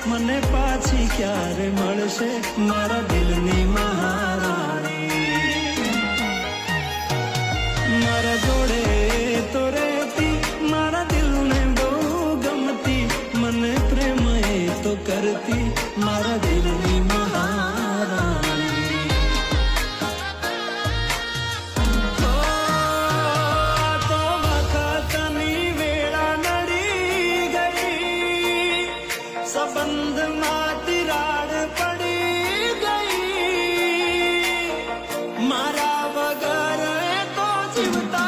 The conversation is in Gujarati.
મને પાછી ક્યારે મળશે મારા દિલની મહારાણી મારા જોડે તો રહેતી મારા દિલને બહુ ગમતી મને પ્રેમ એ તો કરતી મારા દિલની મહારાણી તો વખતની વેળા નડી ગઈ સંબંધમાં તિરાડ પડી ગઈ મારા વગર તો જીવતા